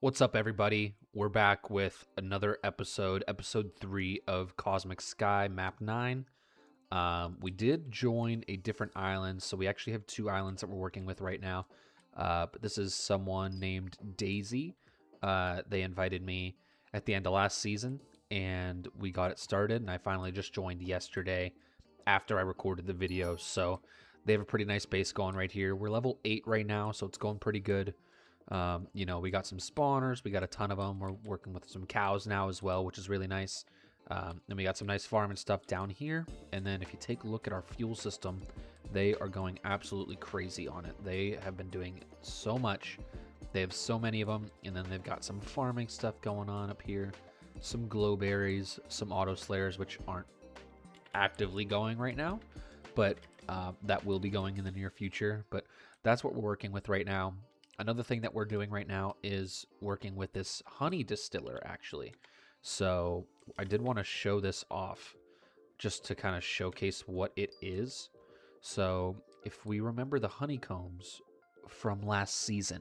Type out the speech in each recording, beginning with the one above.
What's up, everybody? We're back with another episode 3 of Cosmic Sky Map 9. We did join a different island, so we actually have two islands that we're working with right now. But this is someone named Daisy. They invited me at the end of last season, and we got it started, and I finally just joined yesterday after I recorded the video. So they have a pretty nice base going right here. We're level 8 right now, so it's going pretty good. We got some spawners. We got a ton of them. We're working with some cows now as well, which is really nice. And we got some nice farming stuff down here. And then if you take a look at our fuel system, they are going absolutely crazy on it. They have been doing so much. They have so many of them. And then they've got some farming stuff going on up here. Some glowberries, some auto slayers, which aren't actively going right now, but that will be going in the near future. But that's what we're working with right now. Another thing that we're doing right now is working with this honey distiller, actually. So I did want to show this off just to kind of showcase what it is. So if we remember the honeycombs from last season,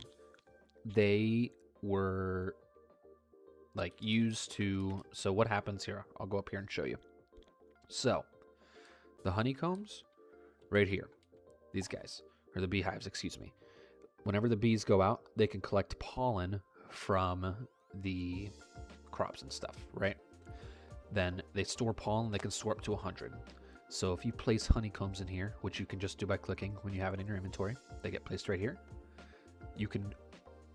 they were like used to... So what happens here? I'll go up here and show you. So the honeycombs right here, these guys, or the beehives, excuse me. Whenever the bees go out, they can collect pollen from the crops and stuff, right? Then they store pollen. They can store up to 100. So if you place honeycombs in here, which you can just do by clicking when you have it in your inventory, they get placed right here. You can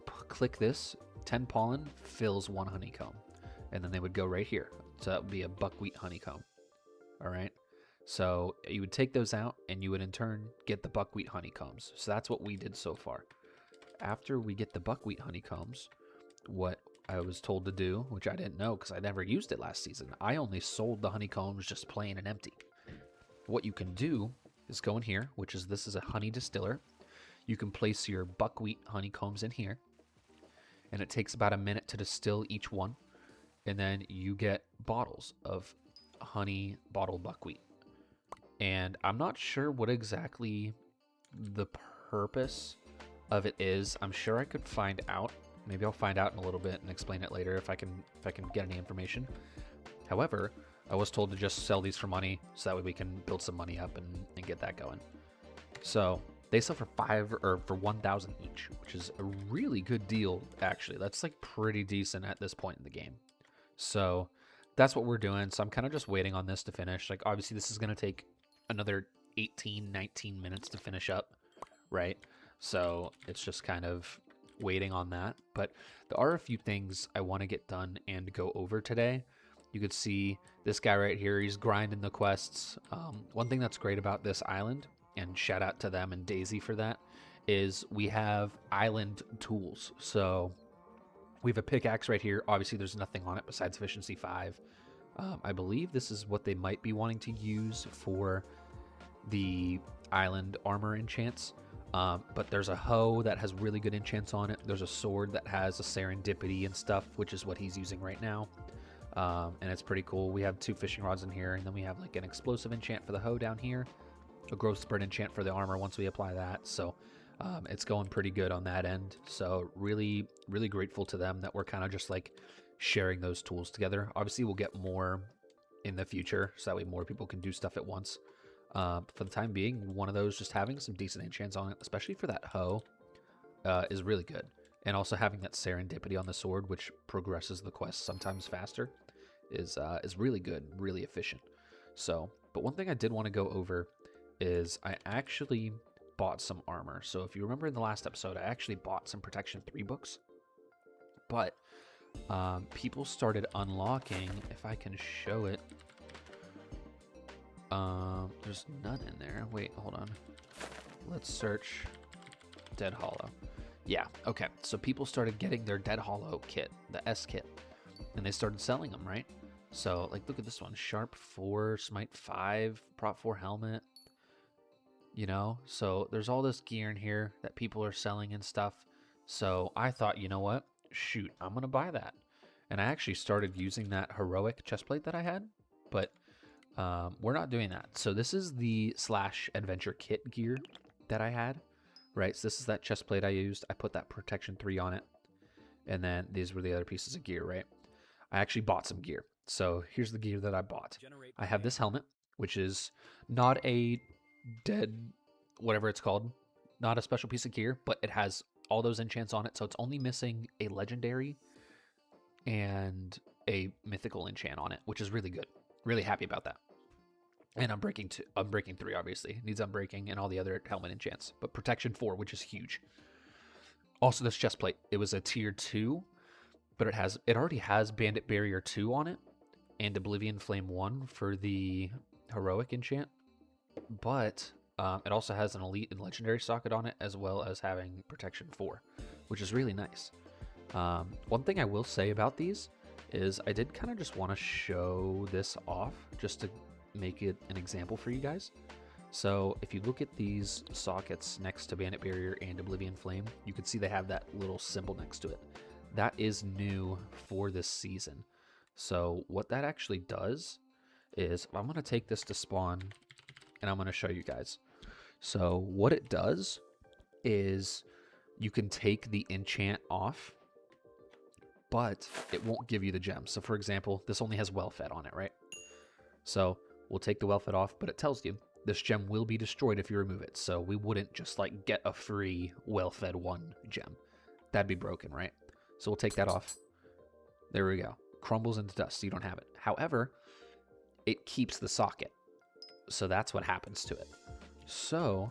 click this. 10 pollen fills 1 honeycomb. And then they would go right here. So that would be a buckwheat honeycomb. All right. So you would take those out and you would in turn get the buckwheat honeycombs. So that's what we did so far. After we get the buckwheat honeycombs, what I was told to do, which I didn't know because I never used it last season, I only sold the honeycombs just plain and empty. What you can do is go in here, which is this is a honey distiller. You can place your buckwheat honeycombs in here, and it takes about a minute to distill each one, and then you get bottles of honey bottled buckwheat. And I'm not sure what exactly the purpose of it is. I'm sure I could find out. Maybe I'll find out in a little bit and explain it later if I can get any information. However, I was told to just sell these for money so that way we can build some money up and get that going. So they sell for 1,000 each, which is a really good deal actually. That's like pretty decent at this point in the game. So that's what we're doing. So I'm kind of just waiting on this to finish. Like obviously this is going to take another 18, 19 minutes to finish up, right? So it's just kind of waiting on that. But there are a few things I want to get done and go over today. You could see this guy right here. He's grinding the quests. One thing that's great about this island, and shout out to them and Daisy for that, is we have island tools. So we have a pickaxe right here. Obviously, there's nothing on it besides efficiency 5. I believe this is what they might be wanting to use for the island armor enchants. But there's a hoe that has really good enchants on it. There's a sword that has a serendipity and stuff, which is what he's using right now. And it's pretty cool. We have 2 fishing rods in here, and then we have like an explosive enchant for the hoe down here, a growth spurt enchant for the armor once we apply that. So it's going pretty good on that end. So really, really grateful to them that we're kind of just like sharing those tools together. Obviously, we'll get more in the future, so that way more people can do stuff at once. For the time being, one of those, just having some decent enchants on it, especially for that hoe, is really good. And also having that serendipity on the sword, which progresses the quest sometimes faster, is really good, really efficient. So, but one thing I did want to go over is I actually bought some armor. So if you remember in the last episode, I actually bought some Protection 3 books, but people started unlocking, if I can show it, there's none in there. Wait, hold on. Let's search Dead Hollow. Yeah, okay. So people started getting their Dead Hollow kit, the S kit, and they started selling them, right? So, like, look at this one. Sharp 4, Smite 5, Prot 4 helmet. You know, so there's all this gear in here that people are selling and stuff. So I thought, you know what? Shoot, I'm going to buy that. And I actually started using that heroic chestplate that I had, but we're not doing that. So this is the / adventure kit gear that I had, right? So this is that chestplate I used. I put that protection 3 on it. And then these were the other pieces of gear, right? I actually bought some gear. So here's the gear that I bought. I have this helmet, which is not a dead, whatever it's called, not a special piece of gear, but it has all those enchants on it. So it's only missing a legendary and a mythical enchant on it, which is really good. Really happy about that. And unbreaking 3, obviously. It needs unbreaking and all the other helmet enchants. But protection 4, which is huge. Also, this chest plate. It was a tier 2, but it already has Bandit Barrier 2 on it and Oblivion Flame 1 for the heroic enchant. But it also has an elite and legendary socket on it, as well as having protection 4, which is really nice. One thing I will say about these is I did kind of just want to show this off just to make it an example for you guys. So if you look at these sockets next to Bandit Barrier and Oblivion Flame, you can see they have that little symbol next to it. That is new for this season. So what that actually does is, I'm going to take this to spawn and I'm going to show you guys. So what it does is you can take the enchant off, but it won't give you the gems. So for example, this only has well-fed on it, right? So we'll take the well-fed off, but it tells you this gem will be destroyed if you remove it. So we wouldn't just like get a free well-fed 1 gem. That'd be broken, right? So we'll take that off. There we go. Crumbles into dust, so you don't have it. However, it keeps the socket. So that's what happens to it. So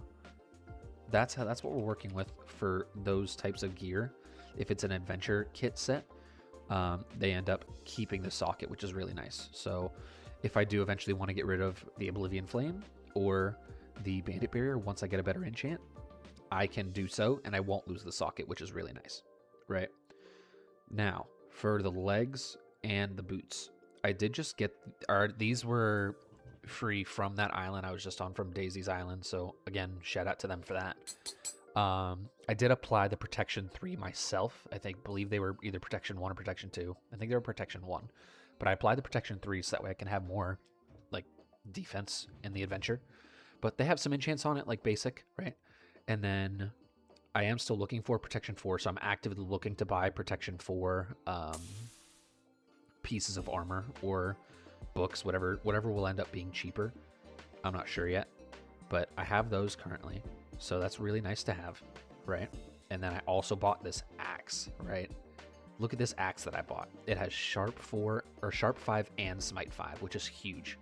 that's what we're working with for those types of gear. If it's an adventure kit set, they end up keeping the socket, which is really nice. So if I do eventually want to get rid of the Oblivion Flame or the Bandit Barrier once I get a better enchant, I can do so and I won't lose the socket, which is really nice, right? Now, for the legs and the boots, I did just get, these were free from that island I was just on, from Daisy's Island. So again, shout out to them for that. I did apply the protection 3 myself. Believe they were either protection 1 or protection 2. I think they were protection 1, but I applied the protection 3 so that way I can have more like defense in the adventure. But they have some enchants on it, like basic, right? And then I am still looking for protection 4, so I'm actively looking to buy protection 4 pieces of armor or books, whatever will end up being cheaper. I'm not sure yet, but I have those currently, so that's really nice to have, right? And then I also bought this axe, right? Look at this axe that I bought. It has sharp 4 or sharp 5 and smite 5, which is huge,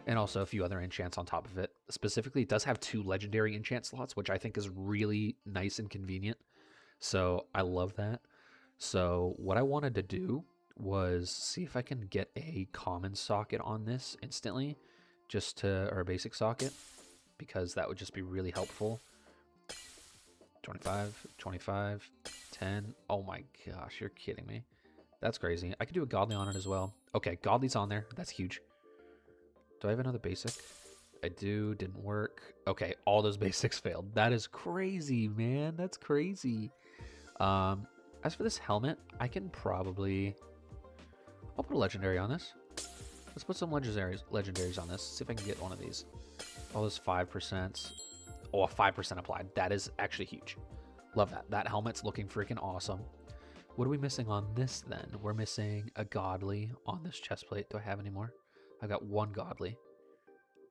and also a few other enchants on top of it. Specifically, it does have 2 legendary enchant slots, which I think is really nice and convenient, so I love that. So what I wanted to do was see if I can get a common socket on this instantly, or a basic socket, because that would just be really helpful. 25, 25, 10. Oh my gosh, you're kidding me. That's crazy. I could do a godly on it as well. Okay, godly's on there. That's huge. Do I have another basic? I do. Didn't work. Okay, all those basics failed. That is crazy, man. That's crazy. As for this helmet, I can probably... I'll put a legendary on this. Let's put some legendaries on this. See if I can get one of these. Oh, this 5%. Oh, a 5% applied. That is actually huge. Love that. That helmet's looking freaking awesome. What are we missing on this then? We're missing a godly on this chest plate. Do I have any more? I've got 1 godly.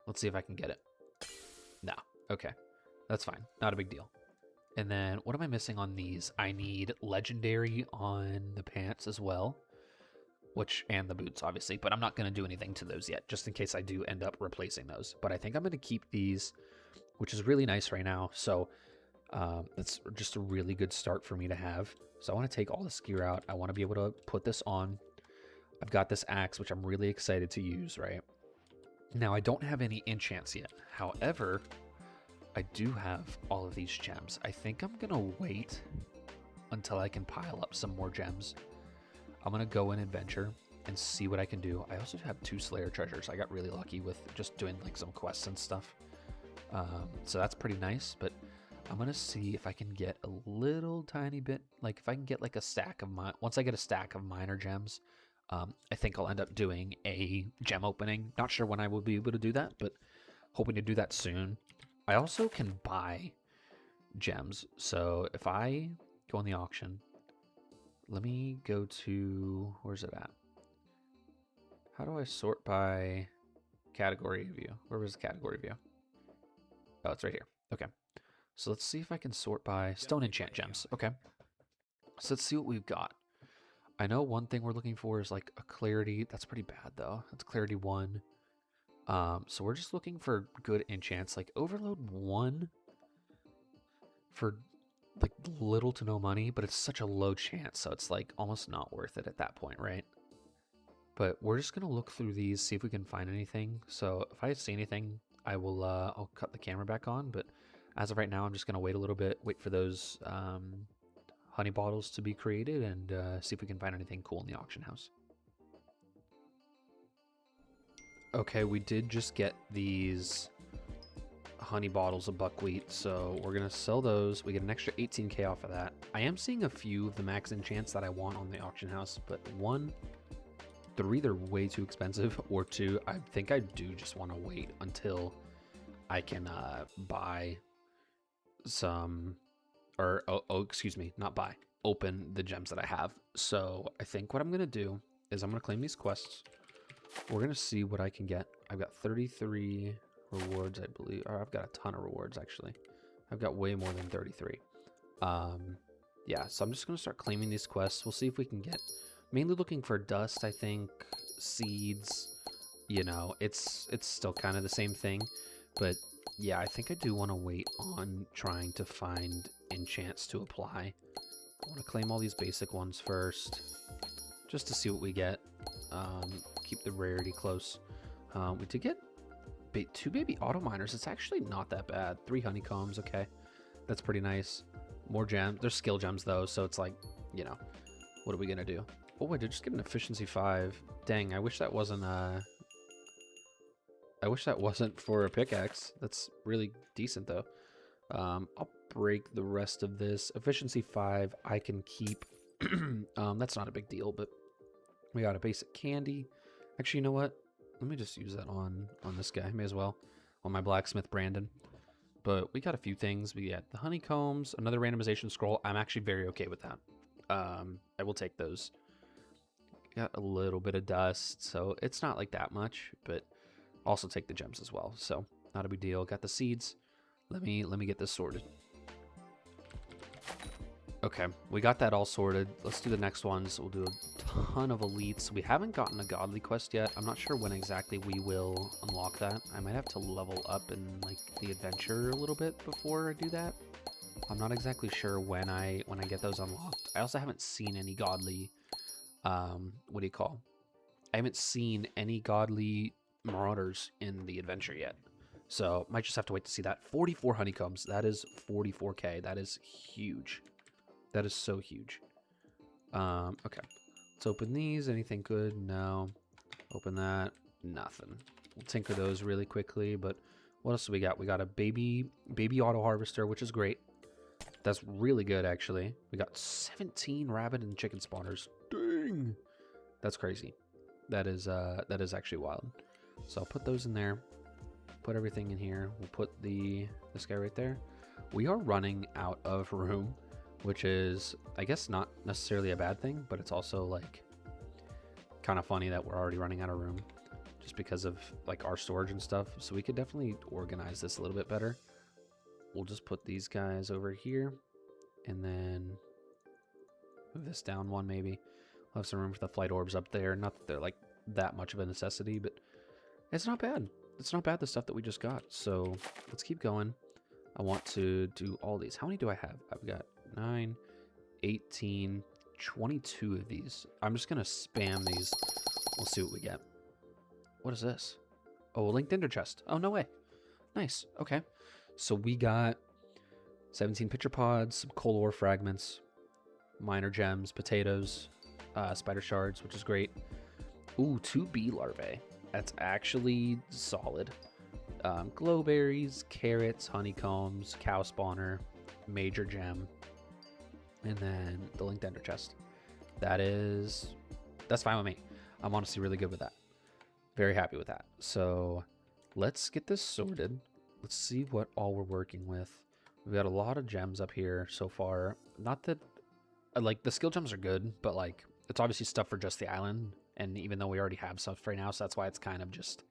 Let's see if I can get it. No. Okay. That's fine. Not a big deal. And then what am I missing on these? I need legendary on the pants as well. And the boots, obviously, but I'm not going to do anything to those yet, just in case I do end up replacing those. But I think I'm going to keep these, which is really nice right now. So that's just a really good start for me to have. So I want to take all this gear out. I want to be able to put this on. I've got this axe, which I'm really excited to use, right? Now, I don't have any enchants yet. However, I do have all of these gems. I think I'm going to wait until I can pile up some more gems. I'm going to go in adventure and see what I can do. I also have 2 Slayer treasures. I got really lucky with just doing like some quests and stuff. So that's pretty nice, but I'm going to see if I can get a little tiny bit, like if I can get like a stack of once I get a stack of minor gems, I think I'll end up doing a gem opening. Not sure when I will be able to do that, but hoping to do that soon. I also can buy gems. So if I go on the auction, let me go to, where's it at? How do I sort by category view? Where was the category view? Oh, it's right here. Okay. So let's see if I can sort by stone enchant gems. Okay. So let's see what we've got. I know one thing we're looking for is like a clarity. That's pretty bad though. That's clarity 1. So we're just looking for good enchants, like overload 1 for like little to no money, but it's such a low chance, so it's like almost not worth it at that point, right? But we're just gonna look through these, see if we can find anything. So if I see anything, I will I'll cut the camera back on, but as of right now, I'm just gonna wait a little bit, wait for those honey bottles to be created, and see if we can find anything cool in the auction house. Okay, we did just get these honey bottles of buckwheat, so we're gonna sell those. We get an extra 18k off of that. I am seeing a few of the max enchants that I want on the auction house, but 1, they're either way too expensive, or 2, I think I do just want to wait until I can buy some, or excuse me, not buy, open the gems that I have. So I think what I'm gonna do is I'm gonna claim these quests. We're gonna see what I can get. I've got 33 rewards, I believe, or I've got a ton of rewards actually. I've got way more than 33. Yeah, so I'm just gonna start claiming these quests. We'll see if we can get, mainly looking for dust, I think, seeds. You know, it's still kind of the same thing, but yeah, I think I do want to wait on trying to find enchants to apply. I want to claim all these basic ones first, just to see what we get. Keep the rarity close. We did get 2 baby auto miners. It's actually not that bad. 3 honeycombs, okay. That's pretty nice. More gems. They're skill gems though, so it's like, you know, what are we gonna do? Oh, I did just get an efficiency 5. Dang, I wish that wasn't for a pickaxe. That's really decent though. I'll break the rest of this. Efficiency 5, I can keep. That's not a big deal, but we got a basic candy. Actually, you know what? Let me just use that on this guy. May as well. On my blacksmith Brandon. But we got a few things. We got the honeycombs, another randomization scroll. I'm actually very okay with that. I will take those. Got a little bit of dust, so it's not like that much, but also take the gems as well. So not a big deal. Got the seeds. Let me get this sorted. Okay, we got that all sorted. Let's do the next ones. We'll do a ton of elites. We haven't gotten a godly quest yet. I'm not sure when exactly we will unlock that. I might have to level up in like the adventure a little bit before I do that. I'm not exactly sure when I get those unlocked. I also haven't seen any godly what do you call? I haven't seen any godly marauders in the adventure yet. So might just have to wait to see that. 44 honeycombs. That is 44k. That is huge. That is so huge. Okay. Let's open these. Anything good? No. Open that. Nothing. We'll tinker those really quickly, but what else do we got? We got a baby auto harvester, which is great. That's really good, actually. We got 17 rabbit and chicken spawners. Dang! That's crazy. That is actually wild. So I'll put those in there. Put everything in here. We'll put this guy right there. We are running out of room, which is, I guess, not necessarily a bad thing, but it's also like kind of funny that we're already running out of room just because of like our storage and stuff. So we could definitely organize this a little bit better. We'll just put these guys over here and then move this down one maybe. We'll have some room for the flight orbs up there. Not that they're like that much of a necessity, but it's not bad. It's not bad, the stuff that we just got. So let's keep going. I want to do all these. How many do I have? I've got 9, 18, 22 of these. I'm just going to spam these. We'll see what we get. What is this? Oh, a linked ender chest. Oh, no way. Nice. Okay. So we got 17 pitcher pods, some coal ore fragments, minor gems, potatoes, spider shards, which is great. Ooh, 2 bee larvae. That's actually solid. Glowberries, carrots, honeycombs, cow spawner, major gem, and then the linked ender chest. That's fine with me. I'm honestly really good with that. Very happy with that. So let's get this sorted. Let's see what all we're working with. We've got a lot of gems up here so far. Not that like the skill gems are good, but like it's obviously stuff for just the island. And even though we already have stuff right now, so that's why it's kind of just,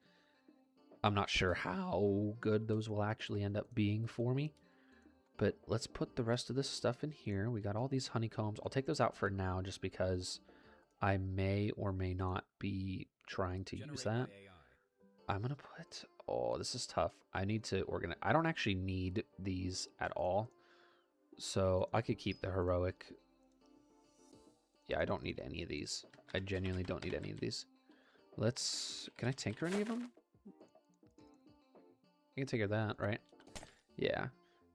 I'm not sure how good those will actually end up being for me. But let's put the rest of this stuff in here. We got all these honeycombs. I'll take those out for now just because I may or may not be trying to use that. I'm going to put, oh, this is tough. I need to organize. I don't actually need these at all. So I could keep the heroic. Yeah, I don't need any of these. I genuinely don't need any of these. Can I tinker any of them? I can tinker that, right? Yeah.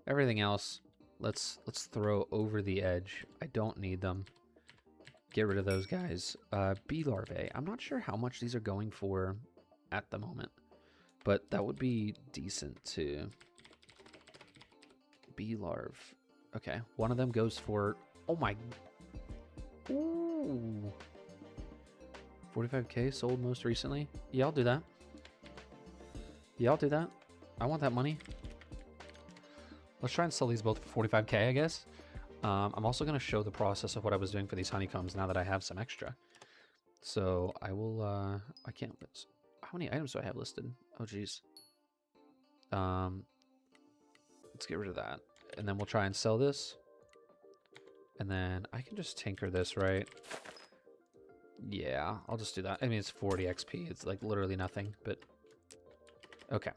Everything else, let's throw over the edge. I don't need them. Get rid of those guys. Bee larvae. I'm not sure how much these are going for at the moment, but that would be decent to. Bee larv. Okay, one of them goes for, oh my, ooh, 45k sold most recently. Yeah, I'll do that. Yeah, I'll do that. I want that money. Let's try and sell these both for 45k, I guess. I'm also going to show the process of what I was doing for these honeycombs now that I have some extra. So I will, I can't, how many items do I have listed? Oh, geez. Let's get rid of that. And then we'll try and sell this. And then I can just tinker this, right? Yeah, I'll just do that. I mean, it's 40 XP. It's like literally nothing, but okay.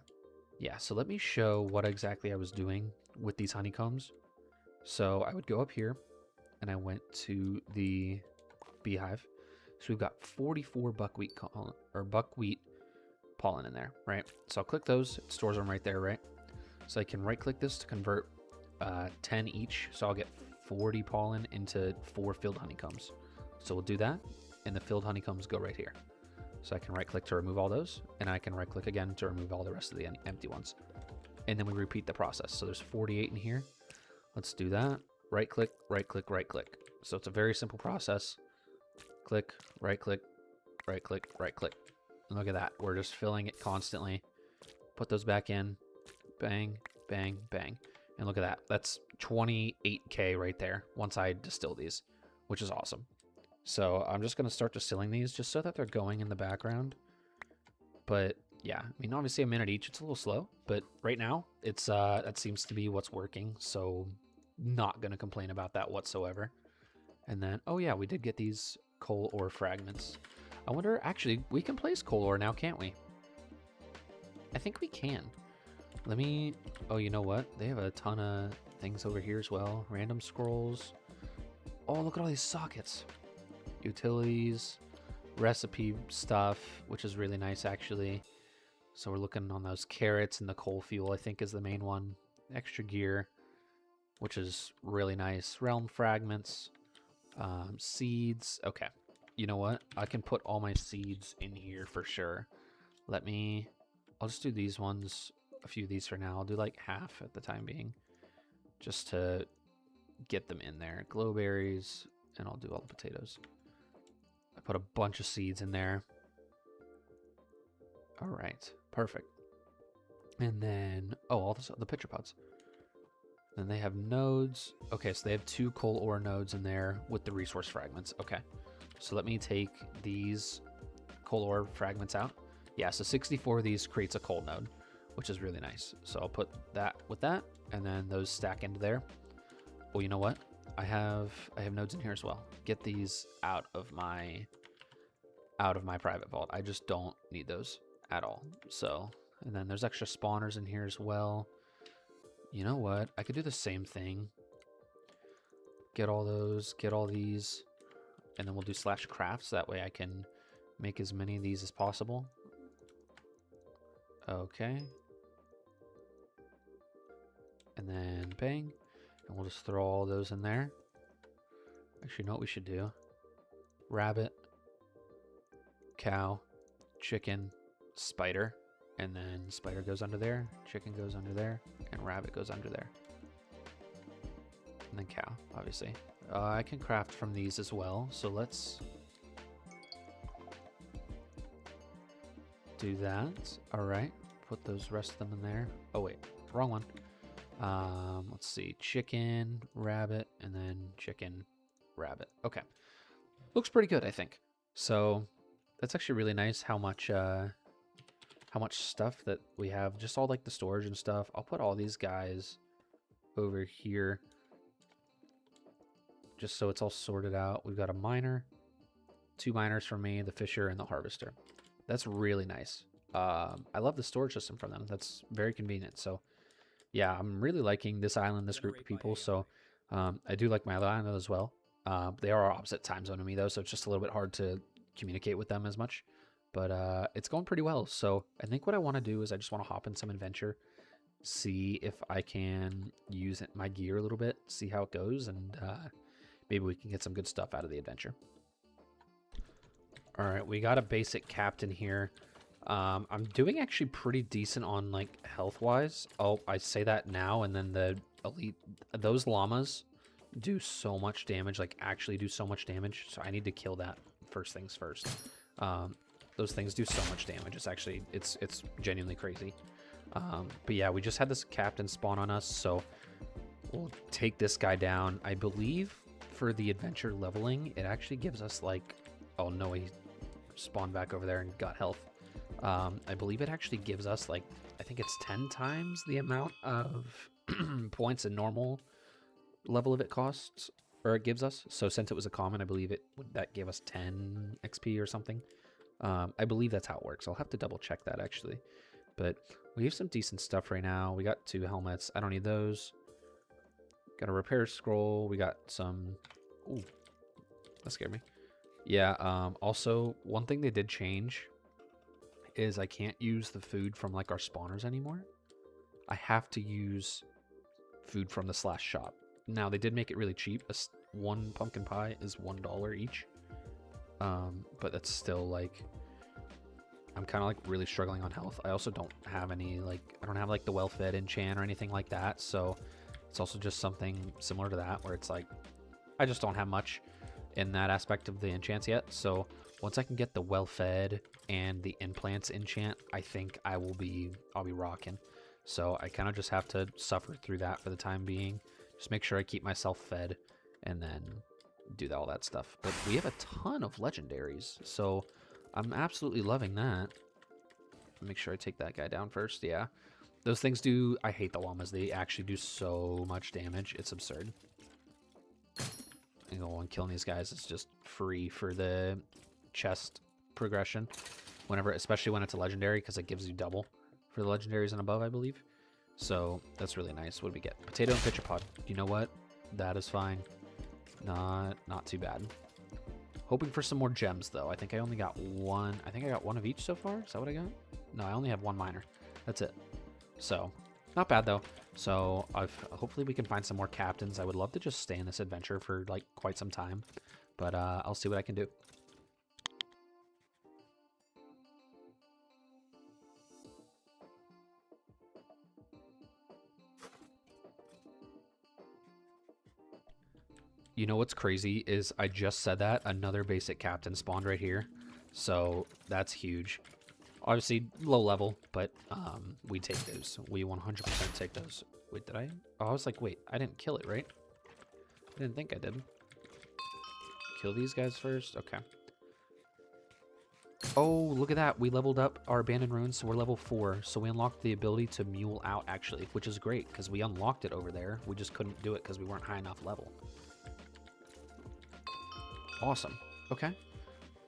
Yeah, so let me show what exactly I was doing with these honeycombs. So I would go up here and I went to the beehive. So we've got 44 buckwheat pollen in there, right? So I'll click those, it stores them right there, right? So I can right click this to convert 10 each. So I'll get 40 pollen into 4 filled honeycombs. So we'll do that, and the filled honeycombs go right here. So I can right click to remove all those, and I can right click again to remove all the rest of the empty ones. And then we repeat the process. So there's 48 in here. Let's do that. Right click, right click, right click. So it's a very simple process. Click, right click, right click, right click. And look at that. We're just filling it constantly. Put those back in. Bang, bang, bang. And look at that. That's 28k right there once I distill these, which is awesome. So I'm just going to start distilling these just so that they're going in the background. But yeah, I mean, obviously a minute each, it's a little slow, but right now it's that seems to be what's working. So not going to complain about that whatsoever. And then, oh yeah, we did get these coal ore fragments. I wonder, actually, we can place coal ore now, can't we? I think we can. Let me, oh, you know what? They have a ton of things over here as well. Random scrolls. Oh, look at all these sockets. Utilities, recipe stuff, which is really nice, actually. So we're looking on those carrots, and the coal fuel, I think, is the main one. Extra gear, which is really nice. Realm fragments, seeds. Okay, you know what? I can put all my seeds in here for sure. I'll just do these ones, a few of these for now. I'll do like half at the time being, just to get them in there. Glowberries, and I'll do all the potatoes. I put a bunch of seeds in there. All right, perfect. And then, oh, all the pitcher pods. Then they have nodes. Okay, so they have 2 coal ore nodes in there with the resource fragments. Okay, so let me take these coal ore fragments out. Yeah, so 64 of these creates a coal node, which is really nice. So I'll put that with that, and then those stack into there. Well, you know what? I have nodes in here as well. Get these out of my private vault. I just don't need those at all. So, and then there's extra spawners in here as well. You know what? I could do the same thing. Get all those, get all these, and then we'll do /craft, so that way I can make as many of these as possible. Okay. And then bang. And we'll just throw all those in there. Actually, you know what we should do? Rabbit, cow, chicken, spider. And then spider goes under there, chicken goes under there, and rabbit goes under there. And then cow, obviously. I can craft from these as well, so let's do that. All right, put those rest of them in there. Oh wait, wrong one. Let's see, chicken, rabbit, and then chicken, rabbit. Okay. Looks pretty good, I think. So that's actually really nice how much stuff that we have. Just all like the storage and stuff. I'll put all these guys over here just so it's all sorted out. We've got a miner, 2 miners for me, the fisher, and the harvester. That's really nice. I love the storage system from them. That's very convenient. So yeah, I'm really liking this island, this group of people. So I do like my other island as well. They are opposite time zone to me though, so it's just a little bit hard to communicate with them as much. But it's going pretty well. So I think what I want to do is I just want to hop in some adventure, see if I can use my gear a little bit, see how it goes, and maybe we can get some good stuff out of the adventure. All right, we got a basic captain here. I'm doing actually pretty decent on like health wise. Oh, I say that now, and then the elite, those llamas do so much damage, like actually do so much damage. So I need to kill that first things first. Those things do so much damage. It's actually, it's genuinely crazy. But yeah, we just had this captain spawn on us, so we'll take this guy down. I believe for the adventure leveling, it actually gives us like, oh no, he spawned back over there and got health. I believe it actually gives us like, I think it's 10 times the amount of points a normal level of it costs, or it gives us. So since it was a common, I believe that gave us 10 XP or something. I believe that's how it works. I'll have to double check that actually. But we have some decent stuff right now. We got 2 helmets. I don't need those. Got a repair scroll. We got some... Ooh, that scared me. Yeah, also, one thing they did change is I can't use the food from like our spawners anymore. I have to use food from the /shop. Now, they did make it really cheap. One pumpkin pie is $1 each. But that's still like... I'm kind of like really struggling on health. I also don't have any like... I don't have like the well-fed enchant or anything like that. So it's also just something similar to that where it's like... I just don't have much in that aspect of the enchants yet. So once I can get the well-fed and the implants enchant, I think I'll be rocking. So I kind of just have to suffer through that for the time being. Just make sure I keep myself fed and then do all that stuff. But we have a ton of legendaries, so I'm absolutely loving that. Make sure I take that guy down first. Yeah, those things do... I hate the llamas. They actually do so much damage. It's absurd. You know, killing these guys is just free for the chest progression. Whenever, especially when it's a legendary, because it gives you double for the legendaries and above, I believe. So that's really nice. What do we get? Potato and pitcher pod. You know what? That is fine. Not too bad. Hoping for some more gems though. I think I only got one. I think I got one of each so far. Is that what I got? No, I only have 1 miner. That's it. So not bad though. So hopefully we can find some more captains. I would love to just stay in this adventure for like quite some time, but I'll see what I can do. You know what's crazy is I just said that another basic captain spawned right here. So that's huge. Obviously low level, but we take those. We 100% take those. Wait, did I? Oh, I was like, wait, I didn't kill it, right? I didn't think I did. Kill these guys first? Okay. Oh, look at that. We leveled up our abandoned ruins, so we're level 4. So we unlocked the ability to mule out, actually, which is great, because we unlocked it over there. We just couldn't do it because we weren't high enough level. Awesome. Okay.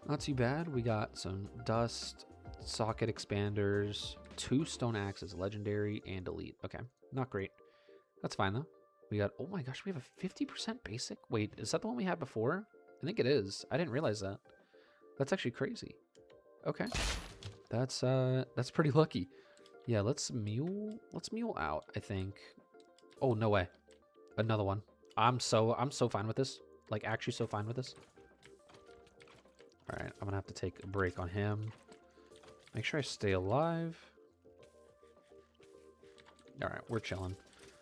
Not too bad. We got some dust, socket expanders, 2 stone axes, legendary and elite. Okay. Not great. That's fine, though. We got... Oh, my gosh. We have a 50% basic? Wait, is that the one we had before? I think it is. I didn't realize that. That's actually crazy. Okay. That's pretty lucky. Yeah, let's mule out, I think. Oh, no way. Another one. I'm so fine with this. Like, actually so fine with this. Alright, I'm gonna have to take a break on him. Make sure I stay alive. Alright, we're chilling.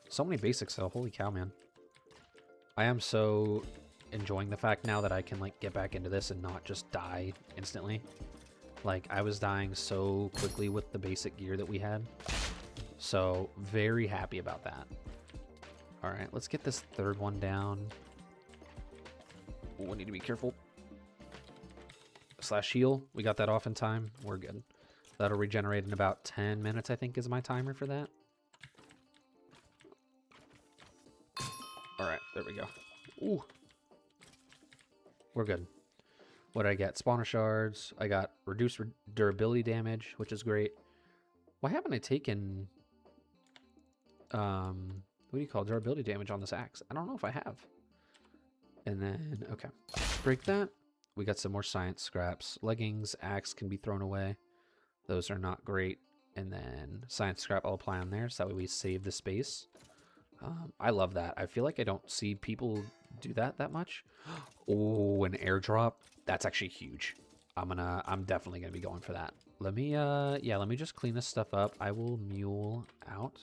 So many basics though, holy cow, man. I am so enjoying the fact now that I can, like, get back into this and not just die instantly. Like, I was dying so quickly with the basic gear that we had. So, very happy about that. Alright, let's get this third one down. I need to be careful. Slash heal. We got that off in time. We're good. That'll regenerate in about 10 minutes, I think, is my timer for that. Alright, there we go. Ooh. We're good. What did I get? Spawner shards. I got reduced durability damage, which is great. Why haven't I taken... what do you call it? Durability damage on this axe? I don't know if I have. And then, okay. Break that. We got some more science scraps. Leggings, axe can be thrown away. Those are not great. And then science scrap I'll apply on there so that way we save the space. I love that. I feel like I don't see people do that much. Oh, an airdrop. That's actually huge. I'm definitely gonna be going for that. Let me let me just clean this stuff up. I will mule out.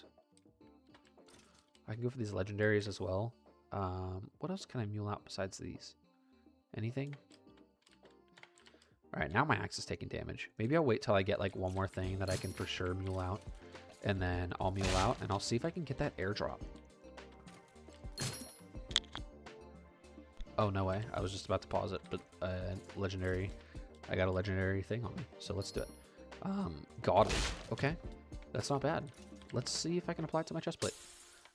I can go for these legendaries as well. What else can I mule out besides these? Anything? All right, now my axe is taking damage. Maybe I'll wait till I get like one more thing that I can for sure mule out. And then I'll mule out and I'll see if I can get that airdrop. Oh, no way. I was just about to pause it, but legendary. I got a legendary thing on me, so let's do it. Godly. Okay, that's not bad. Let's see if I can apply it to my chestplate.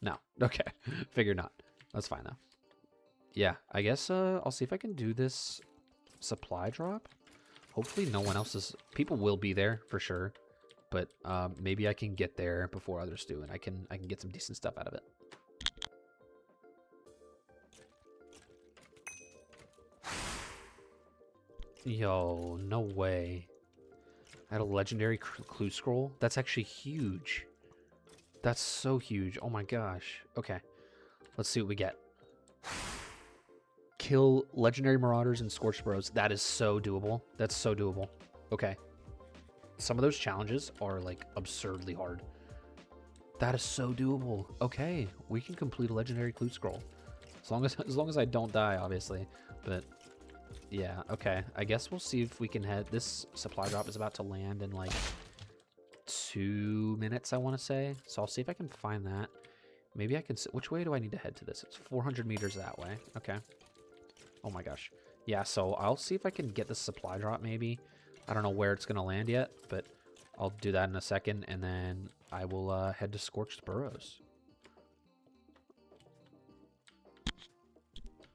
No. Okay. Figure not. That's fine, though. Yeah, I guess I'll see if I can do this supply drop. Hopefully no one else is... People will be there, for sure. But maybe I can get there before others do, and I can get some decent stuff out of it. Yo, no way. I had a legendary clue scroll. That's actually huge. That's so huge. Oh my gosh. Okay. Let's see what we get. Kill legendary marauders and scorched burrows. That is so doable. That's so doable. Okay. Some of those challenges are like absurdly hard. That is so doable. Okay, we can complete a legendary clue scroll. As long as I don't die, obviously. But yeah, okay. I guess we'll see if we can head. This supply drop is about to land in like 2 minutes, I want to say. So I'll see if I can find that. Maybe I can... Which way do I need to head to this? It's 400 meters that way. Okay. Oh my gosh. Yeah, so I'll see if I can get the supply drop maybe. I don't know where it's going to land yet, but I'll do that in a second, and then I will head to Scorched Burrows.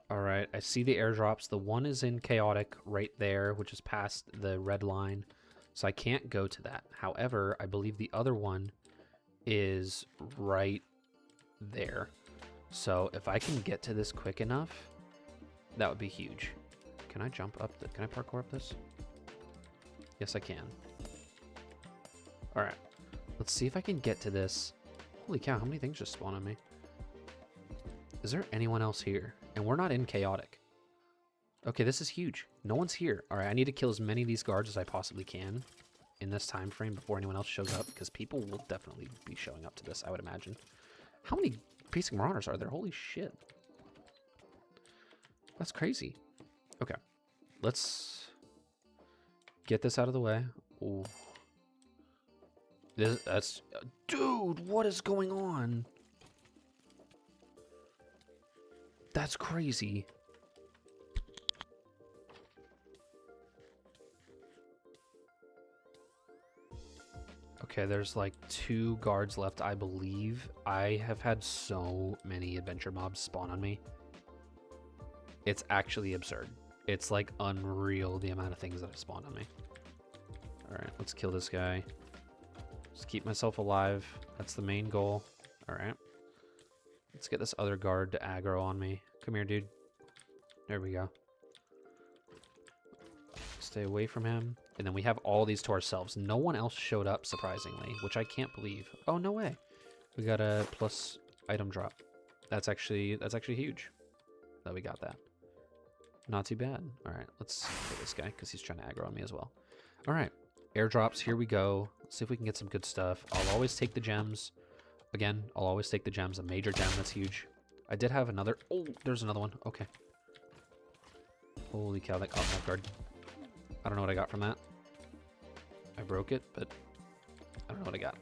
All right, I see the airdrops. The one is in Chaotic right there, which is past the red line, so I can't go to that. However, I believe the other one is right there. So if I can get to this quick enough, that would be huge. Can I jump up? Can I parkour up this? Yes, I can. All right, let's see if I can get to this. Holy cow, how many things just spawned on me? Is there anyone else here? And we're not in Chaotic. Okay, this is huge. No one's here. All right, I need to kill as many of these guards as I possibly can in this time frame before anyone else shows up, because people will definitely be showing up to this, I would imagine. How many Pacing Marauders are there? Holy shit. That's crazy. Okay, let's get this out of the way. Ooh. That's... Dude, what is going on? That's crazy. Okay, there's like 2 guards left, I believe. I have had so many adventure mobs spawn on me. It's actually absurd. It's like unreal the amount of things that have spawned on me. Alright, let's kill this guy. Just keep myself alive. That's the main goal. Alright. Let's get this other guard to aggro on me. Come here, dude. There we go. Stay away from him. And then we have all these to ourselves. No one else showed up, surprisingly, which I can't believe. Oh, no way. We got a plus item drop. That's actually huge that we got that. Not too bad. All right, let's kill this guy because he's trying to aggro on me as well. All right, airdrops, here we go. Let's see if we can get some good stuff. I'll always take the gems. Again, I'll always take the gems. A major gem, that's huge. I did have another... Oh, there's another one. Okay. Holy cow, that caught me off guard. I don't know what I got from that. I broke it, but I don't know what I got.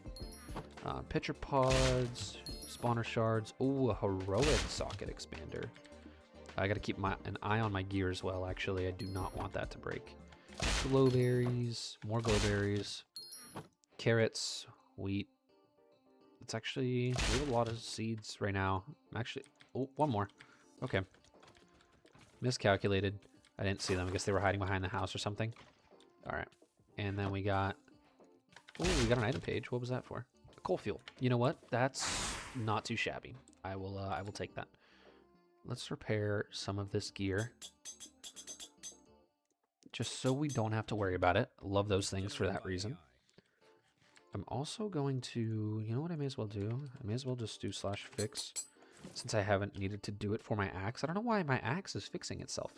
Pitcher pods, spawner shards. Ooh, a heroic socket expander. I got to keep an eye on my gear as well. Actually, I do not want that to break. Glowberries, more glowberries, carrots, wheat. It's actually, we have a lot of seeds right now. I'm actually, oh, one more. Okay. Miscalculated. I didn't see them. I guess they were hiding behind the house or something. All right. And then we got, oh, we got an item page. What was that for? Coal fuel. You know what? That's not too shabby. I will take that. Let's repair some of this gear, just so we don't have to worry about it. Love those things for that reason. I'm also going to, you know what I may as well do? I may as well just do /fix, since I haven't needed to do it for my axe. I don't know why my axe is fixing itself.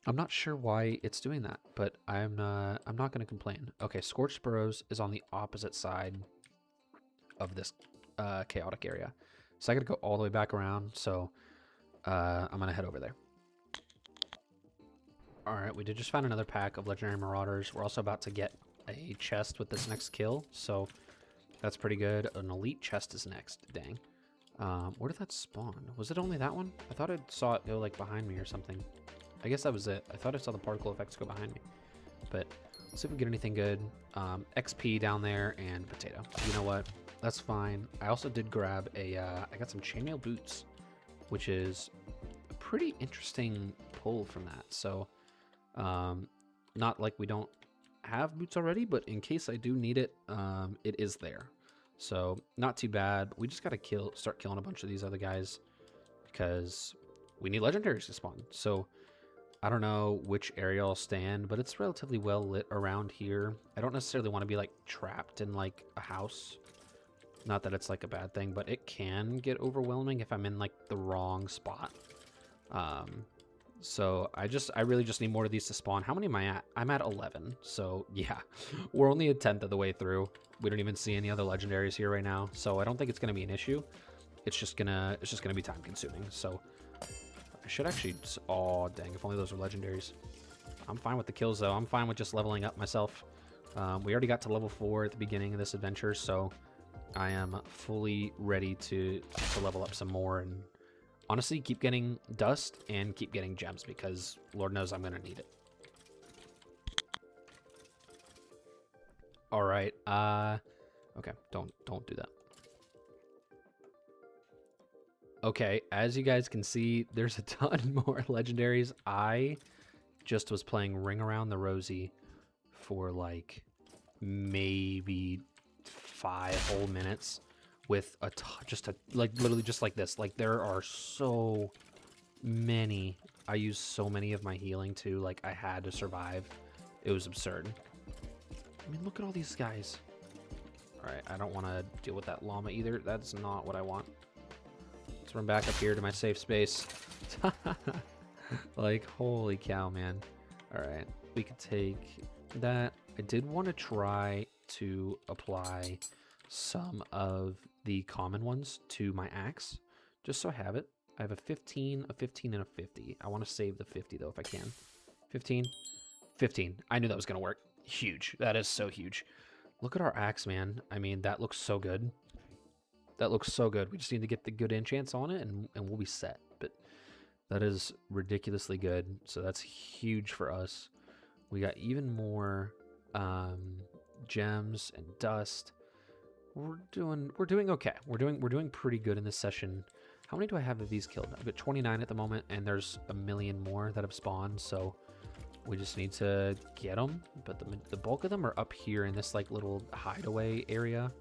I'm not sure why it's doing that, but I'm not going to complain. Okay, Scorched Burrows is on the opposite side of this chaotic area. So I got to go all the way back around, so I'm going to head over there. All right, we did just find another pack of Legendary Marauders. We're also about to get a chest with this next kill, so that's pretty good. An elite chest is next. Dang. Where did that spawn? Was it only that one? I thought I saw it go like behind me or something. I guess that was it. I thought I saw the particle effects go behind me. But let's see if we get anything good. XP down there and potato. You know what? That's fine. I also did grab a, I got some chainmail boots, which is a pretty interesting pull from that. So, not like we don't have boots already, but in case I do need it, it is there. So not too bad. We just got to start killing a bunch of these other guys because we need legendaries to spawn. So I don't know which area I'll stand, but it's relatively well lit around here. I don't necessarily want to be like trapped in like a house. Not that it's like a bad thing, but it can get overwhelming if I'm in like the wrong spot. So I really just need more of these to spawn. How many am I at? I'm at 11. So yeah, we're only a 10th of the way through. We don't even see any other legendaries here right now. So I don't think it's going to be an issue. It's just gonna be time consuming. So I should actually, oh dang, if only those were legendaries. I'm fine with the kills though. I'm fine with just leveling up myself. We already got to level 4 at the beginning of this adventure, so I am fully ready to level up some more and honestly keep getting dust and keep getting gems because Lord knows I'm gonna need it. All right. Okay. Don't do that. Okay, as you guys can see, there's a ton more legendaries. I just was playing Ring Around the Rosie for like maybe 5 whole minutes with literally just like this. Like there are so many. I used so many of my healing too. Like I had to survive. It was absurd. I mean, look at all these guys. All right, I don't want to deal with that llama either. That's not what I want. Let's run back up here to my safe space. Like, holy cow, man. All right, we could take that. I did want to try to apply some of the common ones to my axe, just so I have it. I have a 15, a 15, and a 50. I want to save the 50, though, if I can. 15. 15. I knew that was going to work. Huge. That is so huge. Look at our axe, man. I mean, that looks so good. That looks so good. We just need to get the good enchants on it, and we'll be set. But that is ridiculously good. So that's huge for us. We got even more gems and dust. We're doing okay. We're doing pretty good in this session. How many do I have of these killed? I've got 29 at the moment, and there's a million more that have spawned. So we just need to get them. But the bulk of them are up here in this like little hideaway area.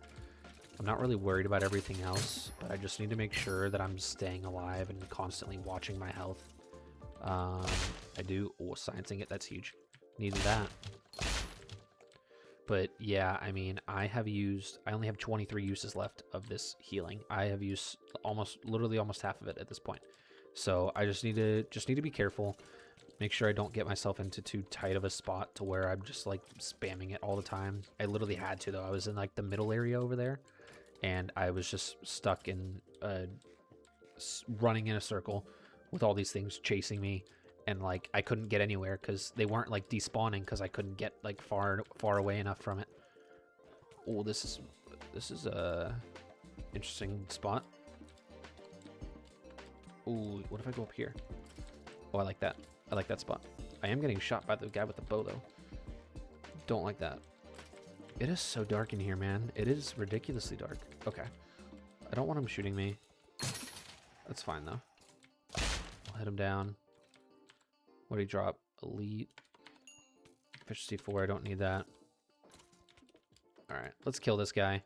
I'm not really worried about everything else, but I just need to make sure that I'm staying alive and constantly watching my health. I do. Oh, sciencing it. That's huge. Needed that. But yeah, I mean, I only have 23 uses left of this healing. I have used literally almost half of it at this point. So I just need to be careful. Make sure I don't get myself into too tight of a spot to where I'm just like spamming it all the time. I literally had to though. I was in like the middle area over there, and I was just stuck in running in a circle with all these things chasing me, and like I couldn't get anywhere because they weren't like despawning because I couldn't get like far away enough from it. Oh, this is a interesting spot. Ooh, what if I go up here? Oh, I like that. I like that spot. I am getting shot by the guy with the bow, though. Don't like that. It is so dark in here, man. It is ridiculously dark. Okay. I don't want him shooting me. That's fine, though. I'll hit him down. What did he drop? Elite. Efficiency 4. I don't need that. Alright. Let's kill this guy.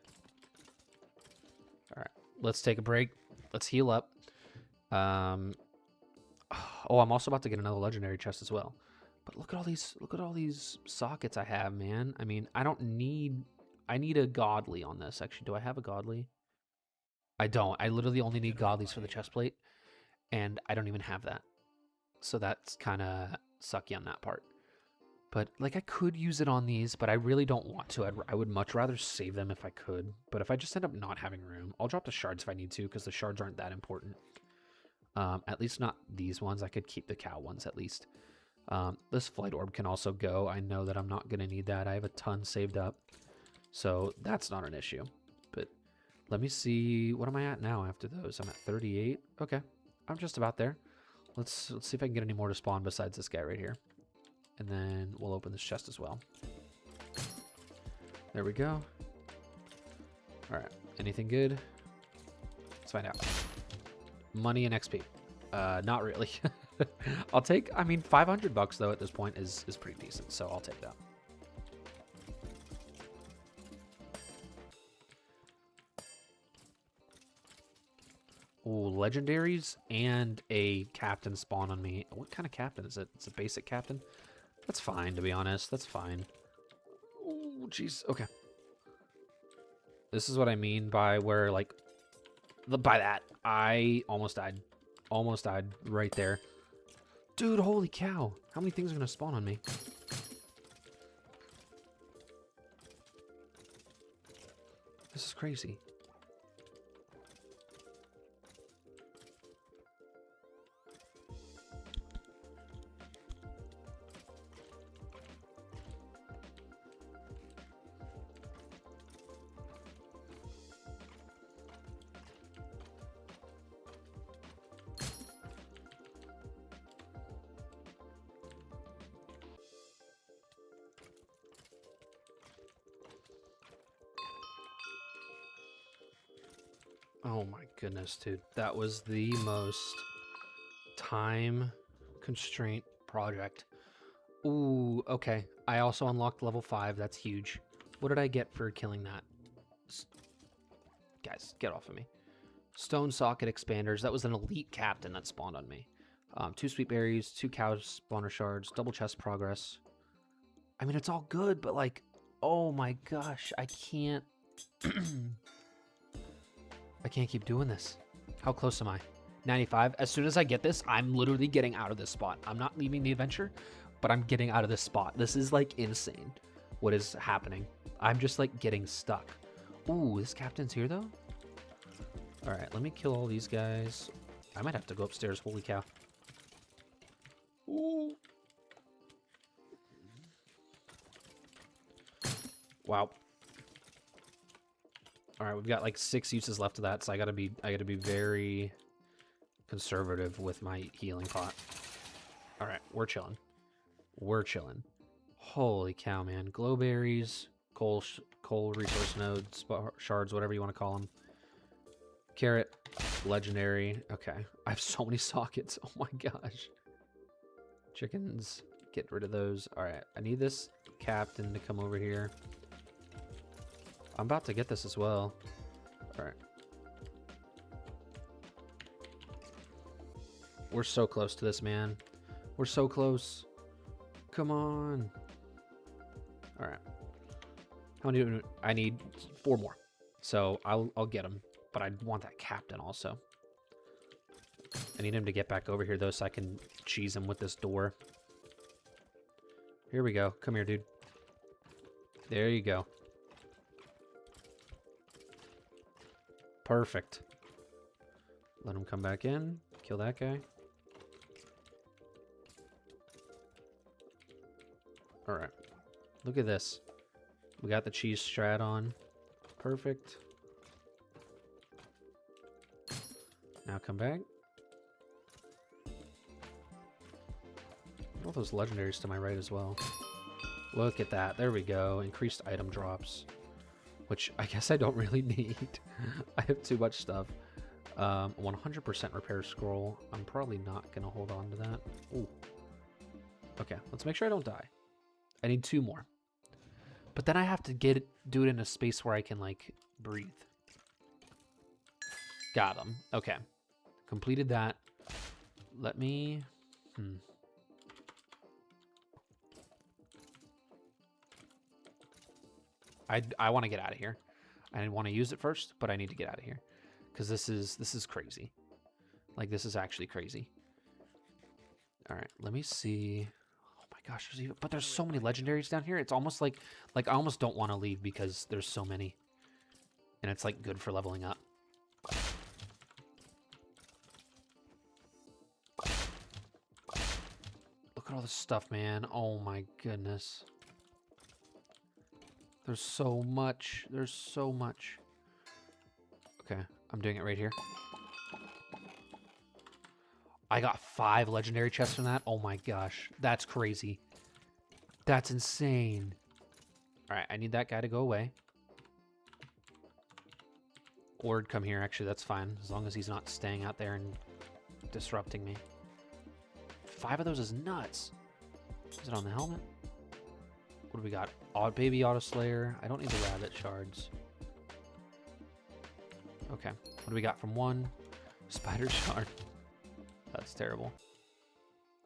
Alright. Let's take a break. Let's heal up. Oh, I'm also about to get another legendary chest as well. But look at all these sockets I have, man. I mean, I need a godly on this. Actually, do I have a godly? I don't. I literally only need godlies for the chest plate, and I don't even have that. So that's kind of sucky on that part. But like, I could use it on these, but I really don't want to. I would much rather save them if I could. But if I just end up not having room, I'll drop the shards if I need to, because the shards aren't that important. At least not these ones. I could keep the cow ones at least. This flight orb can also go. I know that I'm not going to need that. I have a ton saved up. So that's not an issue. But let me see. What am I at now after those? I'm at 38. Okay. I'm just about there. Let's see if I can get any more to spawn besides this guy right here. And then we'll open this chest as well. There we go. All right. Anything good? Let's find out. Money and XP. Not really. I'll take, I mean, 500 bucks though at this point is pretty decent, so I'll take that. Ooh, legendaries and a captain spawn on me. What kind of captain is it? It's a basic captain? That's fine, to be honest. That's fine. Oh, jeez. Okay. This is what I mean by where, like, by that. I almost died. Almost died right there. Dude, holy cow. How many things are going to spawn on me? This is crazy. Oh my goodness, dude. That was the most time constraint project. Ooh, okay. I also unlocked level 5. That's huge. What did I get for killing that? Guys, get off of me. Stone socket expanders. That was an elite captain that spawned on me. 2 sweet berries, 2 cow spawner shards, double chest progress. I mean, it's all good, but like, oh my gosh, I can't... I can't keep doing this. How close am I? 95. As soon as I get this, I'm literally getting out of this spot. I'm not leaving the adventure, but I'm getting out of this spot. This is like insane what is happening. I'm just like getting stuck. Ooh, this captain's here though? All right, let me kill all these guys. I might have to go upstairs. Holy cow. Ooh. Wow. All right, we've got like 6 uses left of that, so I gotta be very conservative with my healing pot. All right, we're chilling. We're chilling. Holy cow, man! Glowberries, coal resource nodes, shards, whatever you want to call them. Carrot, legendary. Okay, I have so many sockets. Oh my gosh. Chickens, get rid of those. All right, I need this captain to come over here. I'm about to get this as well. All right. We're so close to this, man. We're so close. Come on. All right. How many do I need? 4 more. So I'll get him, but I want that captain also. I need him to get back over here though, so I can cheese him with this door. Here we go. Come here, dude. There you go. Perfect. Let him come back in. Kill that guy. All right. Look at this. We got the cheese strat on. Perfect. Now come back. all those legendaries to my right as well. Look at that. There we go. Increased item drops. Which I guess I don't really need. I have too much stuff. 100% repair scroll. I'm probably not going to hold on to that. Ooh. Okay, let's make sure I don't die. I need 2 more. But then I have to do it in a space where I can, like, breathe. Got him. Okay. Completed that. Let me... I want to get out of here. I want to use it first, but I need to get out of here. Because this is crazy. Like, this is actually crazy. Alright, let me see... Gosh, there's so many legendaries down here. It's almost like I almost don't want to leave because there's so many. And it's like good for leveling up. Look at all this stuff, man. Oh my goodness. There's so much. There's so much. Okay, I'm doing it right here. I got 5 legendary chests from that. Oh my gosh. That's crazy. That's insane. Alright, I need that guy to go away. Or come here, actually, that's fine. As long as he's not staying out there and disrupting me. 5 of those is nuts. Is it on the helmet? What do we got? Baby Auto Slayer. I don't need the rabbit shards. Okay. What do we got from 1? Spider shard. That's terrible.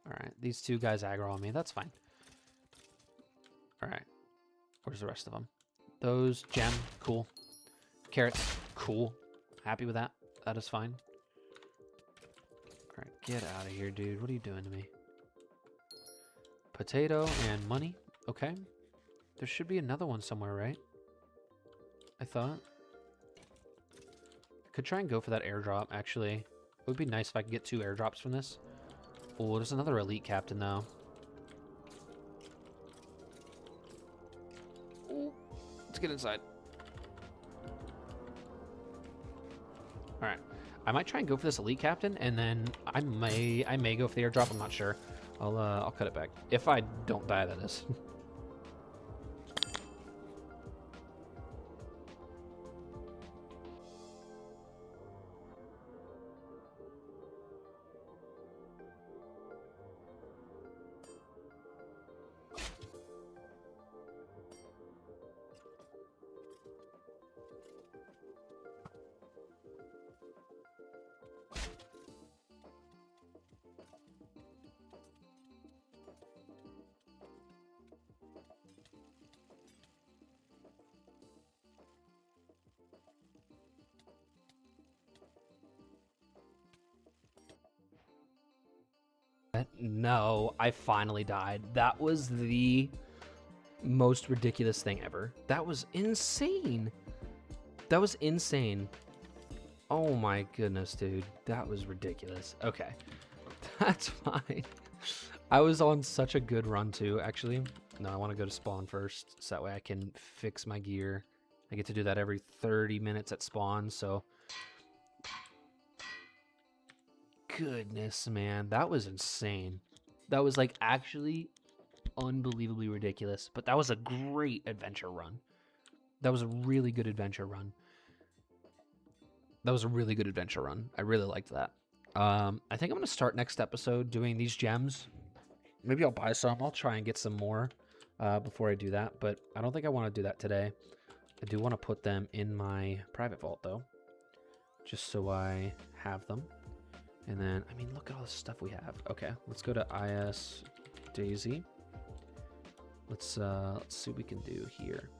Alright, these 2 guys aggro on me. That's fine. Alright. Where's the rest of them? Those, gem, cool. Carrots, cool. Happy with that. That is fine. Alright, get out of here, dude. What are you doing to me? Potato and money. Okay. There should be another one somewhere, right? I thought. I could try and go for that airdrop, actually. It would be nice if I could get 2 airdrops from this. Oh, there's another elite captain, though. Ooh, let's get inside. Alright. I might try and go for this elite captain, and then I may go for the airdrop. I'm not sure. I'll cut it back. If I don't die, that is. No, I finally died. That was the most ridiculous thing ever. That was insane. That was insane. Oh my goodness, dude. That was ridiculous. Okay. That's fine. I was on such a good run too, actually. No, I want to go to spawn first, so that way I can fix my gear. I get to do that every 30 minutes at spawn, so... Goodness, man. That was insane. That was, like, actually unbelievably ridiculous. But that was a great adventure run. That was a really good adventure run. That was a really good adventure run. I really liked that. I think I'm going to start next episode doing these gems. Maybe I'll buy some. I'll try and get some more before I do that. But I don't think I want to do that today. I do want to put them in my private vault, though. Just so I have them. And then, I mean, look at all the stuff we have. Okay, let's go to IS Daisy. Let's see what we can do here.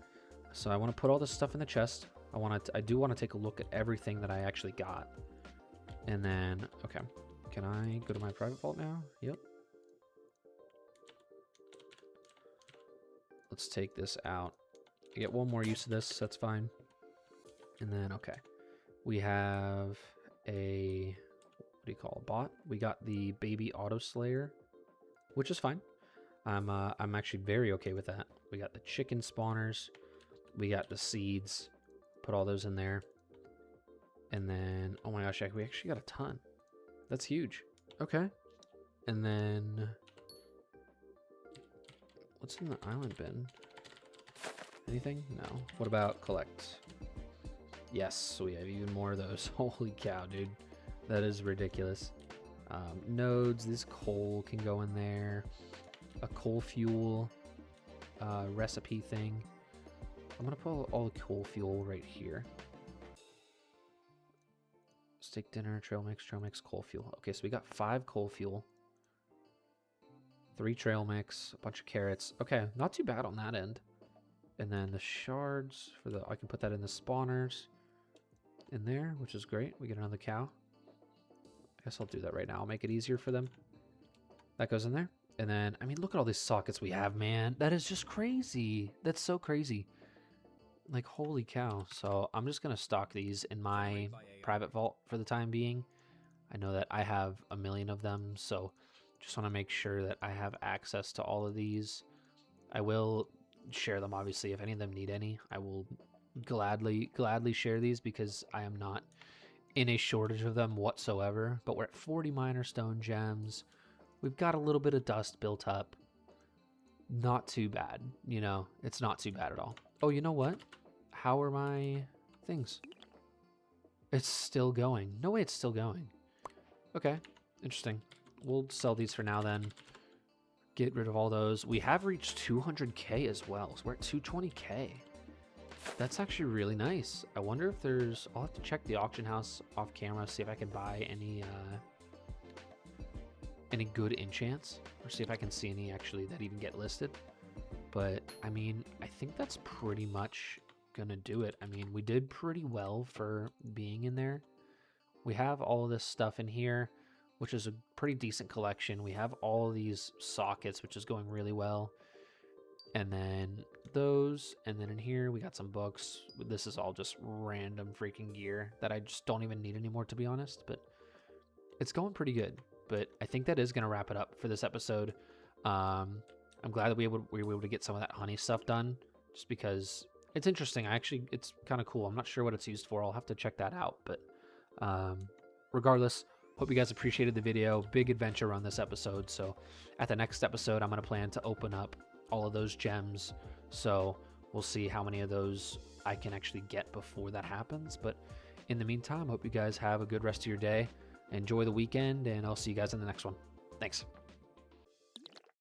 So I want to put all this stuff in the chest. I do want to take a look at everything that I actually got. And then, okay. Can I go to my private vault now? Yep. Let's take this out. I get 1 more use of this, that's fine. And then, okay. We have a... What do you call a bot? We got the baby auto slayer, which is fine. I'm actually very okay with that. We got the chicken spawners, we got the seeds. Put all those in there, and then oh my gosh, we actually got a ton. That's huge. Okay, and then What's in the island bin? Anything? No. What about collect? Yes, so we have even more of those. Holy cow, dude. That is ridiculous. Nodes, this coal can go in there. A coal fuel recipe thing. I'm gonna put all the coal fuel right here. Steak dinner, trail mix, coal fuel. Okay, so we got 5 coal fuel. 3 trail mix, a bunch of carrots. Okay, not too bad on that end. And then the shards for the, I can put that in the spawners in there, which is great. We get another cow. I guess I'll do that right now. I'll make it easier for them. That goes in there. And then, I mean, look at all these sockets we have, man. That is just crazy. That's so crazy. Like, holy cow. So I'm just going to stock these in my private vault for the time being. I know that I have a million of them, so just want to make sure that I have access to all of these. I will share them, obviously. If any of them need any, I will gladly share these because I am not in a shortage of them whatsoever. But we're at 40 miner stone gems. We've got a little bit of dust built up. Not too bad, you know, it's not too bad at all. Oh, you know what? How are my things? It's still going. No way, it's still going. Okay, interesting. We'll sell these for now then. Get rid of all those. We have reached 200k as well, so we're at 220k. That's actually really nice. I wonder if there's, I'll have to check the auction house off camera, see if I can buy any good enchants, or see if I can see any actually that even get listed. But I mean, I think that's pretty much gonna do it. I mean, we did pretty well for being in there. We have all of this stuff in here, which is a pretty decent collection. We have all of these sockets, which is going really well. And then those, and then in here we got some books. This is all just random freaking gear that I just don't even need anymore, to be honest, but it's going pretty good. But I think that is going to wrap it up for this episode. I'm glad that we were able to get some of that honey stuff done, just because it's interesting. It's kind of cool. I'm not sure what it's used for. I'll have to check that out. But regardless, hope you guys appreciated the video. Big adventure on this episode. So at the next episode, I'm going to plan to open up all of those gems. So we'll see how many of those I can actually get before that happens. But in the meantime, hope you guys have a good rest of your day. Enjoy the weekend, and I'll see you guys in the next one. Thanks.